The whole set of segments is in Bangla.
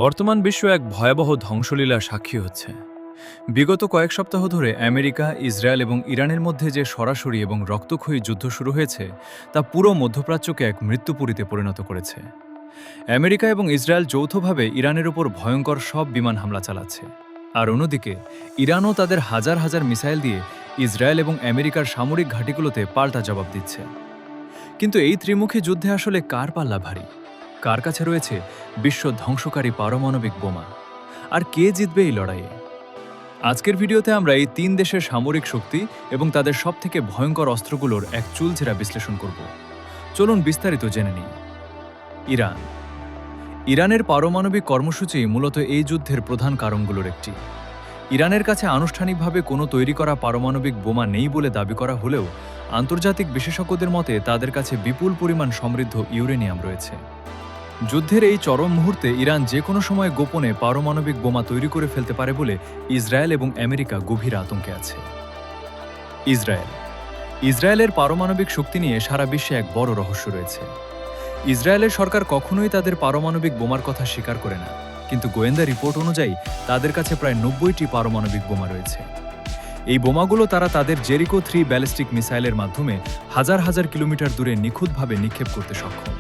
বর্তমান বিশ্ব এক ভয়াবহ ধ্বংসলীলার সাক্ষী হচ্ছে। বিগত কয়েক সপ্তাহ ধরে আমেরিকা, ইসরায়েল এবং ইরানের মধ্যে যে সরাসরি এবং রক্তক্ষয়ী যুদ্ধ শুরু হয়েছে তা পুরো মধ্যপ্রাচ্যকে এক মৃত্যুপুরীতে পরিণত করেছে। আমেরিকা এবং ইসরায়েল যৌথভাবে ইরানের উপর ভয়ঙ্কর সব বিমান হামলা চালাচ্ছে, আর অন্যদিকে ইরানও তাদের হাজার হাজার মিসাইল দিয়ে ইসরায়েল এবং আমেরিকার সামরিক ঘাঁটিগুলোতে পাল্টা জবাব দিচ্ছে। কিন্তু এই ত্রিমুখী যুদ্ধে আসলে কার পাল্লা ভারী? কার কাছে রয়েছে বিশ্ব ধ্বংসকারী পারমাণবিক বোমা? আর কে জিতবে এই লড়াইয়ে? আজকের ভিডিওতে আমরা এই তিন দেশের সামরিক শক্তি এবং তাদের সবথেকে ভয়ঙ্কর অস্ত্রগুলোর এক চুলচেরা বিশ্লেষণ করব। চলুন বিস্তারিত জেনে নিই। ইরান। ইরানের পারমাণবিক কর্মসূচি মূলত এই যুদ্ধের প্রধান কারণগুলোর একটি। ইরানের কাছে আনুষ্ঠানিকভাবে কোনো তৈরি করা পারমাণবিক বোমা নেই বলে দাবি করা হলেও আন্তর্জাতিক বিশেষজ্ঞদের মতে তাদের কাছে বিপুল পরিমাণ সমৃদ্ধ ইউরেনিয়াম রয়েছে। যুদ্ধের এই চরম মুহূর্তে ইরান যে কোনো সময় গোপনে পারমাণবিক বোমা তৈরি করে ফেলতে পারে বলে ইসরায়েল এবং আমেরিকা গভীর আতঙ্কে আছে। ইসরায়েল। ইসরায়েলের পারমাণবিক শক্তি নিয়ে সারা বিশ্বে এক বড় রহস্য রয়েছে। ইসরায়েলের সরকার কখনোই তাদের পারমাণবিক বোমার কথা স্বীকার করে না, কিন্তু গোয়েন্দা রিপোর্ট অনুযায়ী তাদের কাছে প্রায় ৯০টি পারমাণবিক বোমা রয়েছে। এই বোমাগুলো তারা তাদের জেরিকো 3 ব্যালিস্টিক মিসাইলের মাধ্যমে হাজার হাজার কিলোমিটার দূরে নিখুঁতভাবে নিক্ষেপ করতে সক্ষম।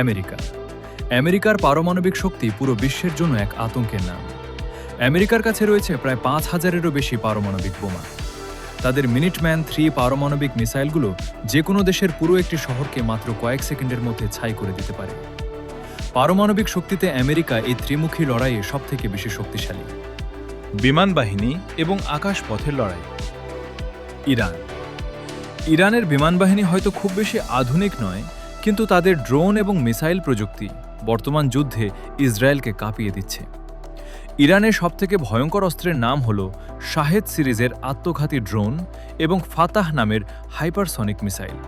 আমেরিকা। আমেরিকার পারমাণবিক শক্তি পুরো বিশ্বের জন্য এক আতঙ্কের নাম। আমেরিকার কাছে রয়েছে প্রায় ৫,০০০-এরও বেশি পারমাণবিক বোমা। তাদের মিনিটম্যান 3 পারমাণবিক মিসাইলগুলো যে কোনো দেশের পুরো একটি শহরকে মাত্র কয়েক সেকেন্ডের মধ্যে ছাই করে দিতে পারে। পারমাণবিক শক্তিতে আমেরিকা এই ত্রিমুখী লড়াইয়ে সবথেকে বেশি শক্তিশালী। বিমান বাহিনী এবং আকাশপথের লড়াই। ইরান। ইরানের বিমান বাহিনী হয়তো খুব বেশি আধুনিক নয়, কিন্তু তাদের ড্রোন এবং মিসাইল প্রযুক্তি বর্তমান যুদ্ধে ইসরায়েলকে কাঁপিয়ে দিচ্ছে। ইরানের সবথেকে ভয়ঙ্কর অস্ত্রের নাম হল শাহেদ সিরিজের আত্মঘাতী ড্রোন এবং ফাতাহ নামের হাইপারসনিক মিসাইল।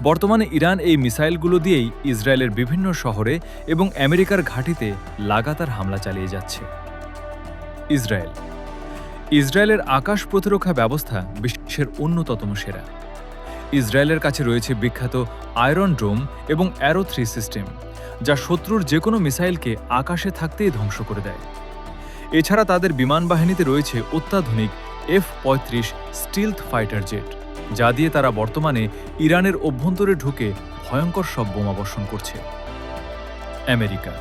বর্তমানে ইরান এই মিসাইলগুলো দিয়েই ইসরায়েলের বিভিন্ন শহরে এবং আমেরিকার ঘাঁটিতে লাগাতার হামলা চালিয়ে যাচ্ছে। ইসরায়েল। ইসরায়েলের আকাশ প্রতিরক্ষা ব্যবস্থা বিশ্বের অন্যতম সেরা। ইসরায়েলের কাছে রয়েছে বিখ্যাত আয়রন ডোম এবং অ্যারো 3 সিস্টেম, যা শত্রুর যে কোনো মিসাইলকে আকাশে থাকতেই ধ্বংস করে দেয়। এছাড়া তাদের বিমান বাহিনীতে রয়েছে অত্যাধুনিক F-35 স্টিলথ ফাইটার জেট, যা দিয়ে তারা বর্তমানে ইরানের অভ্যন্তরে ঢুকে ভয়ঙ্কর সব বোমা বর্ষণ করছে। আমেরিকা।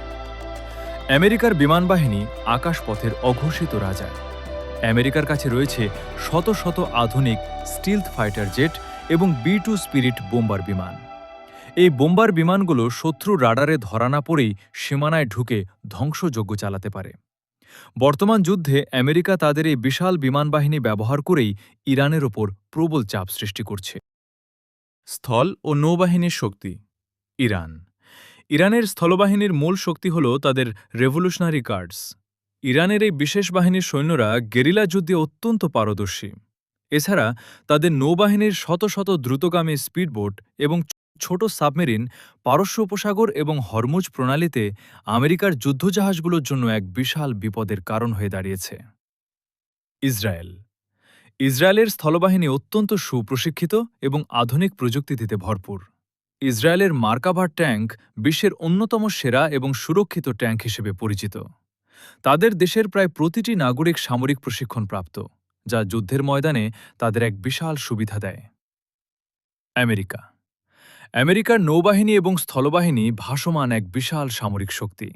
আমেরিকার বিমান বাহিনী আকাশপথের অঘোষিত রাজা। আমেরিকার কাছে রয়েছে শত শত আধুনিক স্টিলথ ফাইটার জেট এবং B-2 স্পিরিট বোম্বার বিমান। এই বোম্বার বিমানগুলো শত্রু রাডারে ধরা না পড়েই সীমানায় ঢুকে ধ্বংসযজ্ঞ চালাতে পারে। বর্তমান যুদ্ধে আমেরিকা তাদের এই বিশাল বিমান বাহিনী ব্যবহার করেই ইরানের ওপর প্রবল চাপ সৃষ্টি করছে। স্থল ও নৌবাহিনীর শক্তি। ইরান। ইরানের স্থলবাহিনীর মূল শক্তি হল তাদের রেভলিউশনারি গার্ডস। ইরানের এই বিশেষ বাহিনীর সৈন্যরা গেরিলা যুদ্ধে অত্যন্ত পারদর্শী। এছাড়া তাদের নৌবাহিনীর শত শত দ্রুতগামী স্পিডবোট এবং ছোট সাবমেরিন পারস্য উপসাগর এবং হরমুজ প্রণালীতে আমেরিকার যুদ্ধজাহাজগুলোর জন্য এক বিশাল বিপদের কারণ হয়ে দাঁড়িয়েছে। ইসরায়েল। ইসরায়েলের স্থলবাহিনী অত্যন্ত সুপ্রশিক্ষিত এবং আধুনিক প্রযুক্তিতে ভরপুর। ইসরায়েলের মার্কাভা ট্যাঙ্ক বিশ্বের অন্যতম সেরা এবং সুরক্ষিত ট্যাঙ্ক হিসেবে পরিচিত। তাদের দেশের প্রায় প্রতিটি নাগরিক সামরিক প্রশিক্ষণপ্রাপ্ত, যা যুদ্ধের ময়দানে তাদের এক বিশাল সুবিধা দেয়। আমেরিকা। আমেরিকার নৌবাহিনী এবং স্থলবাহিনী ভাসমান এক বিশাল সামরিক শক্তি।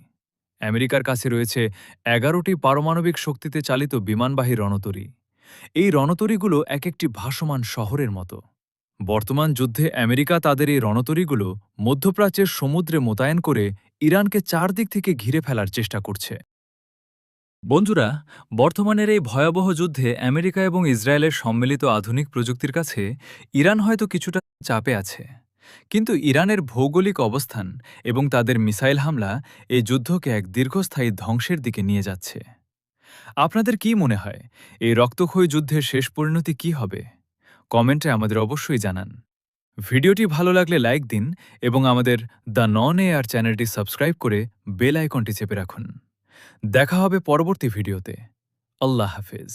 আমেরিকার কাছে রয়েছে 11টি পারমাণবিক শক্তিতে চালিত বিমানবাহী রণতরী। এই রণতরীগুলো এক একটি ভাসমান শহরের মতো। বর্তমান যুদ্ধে আমেরিকা তাদের এই রণতরীগুলো মধ্যপ্রাচ্যের সমুদ্রে মোতায়েন করে ইরানকে চারদিক থেকে ঘিরে ফেলার চেষ্টা করছে। বন্ধুরা, বর্তমানের এই ভয়াবহ যুদ্ধে আমেরিকা এবং ইসরায়েলের সম্মিলিত আধুনিক প্রযুক্তির কাছে ইরান হয়তো কিছুটা চাপে আছে, কিন্তু ইরানের ভৌগোলিক অবস্থান এবং তাদের মিসাইল হামলা এই যুদ্ধকে এক দীর্ঘস্থায়ী ধ্বংসের দিকে নিয়ে যাচ্ছে। আপনাদের কি মনে হয়, এই রক্তক্ষয়ী যুদ্ধের শেষ পরিণতি কি হবে? কমেন্টে আমাদের অবশ্যই জানান। ভিডিওটি ভালো লাগলে লাইক দিন এবং আমাদের দ্য নন এআর চ্যানেলটি সাবস্ক্রাইব করে বেল আইকনটি চেপে রাখুন। দেখা হবে পরবর্তী ভিডিওতে। আল্লাহ হাফেজ।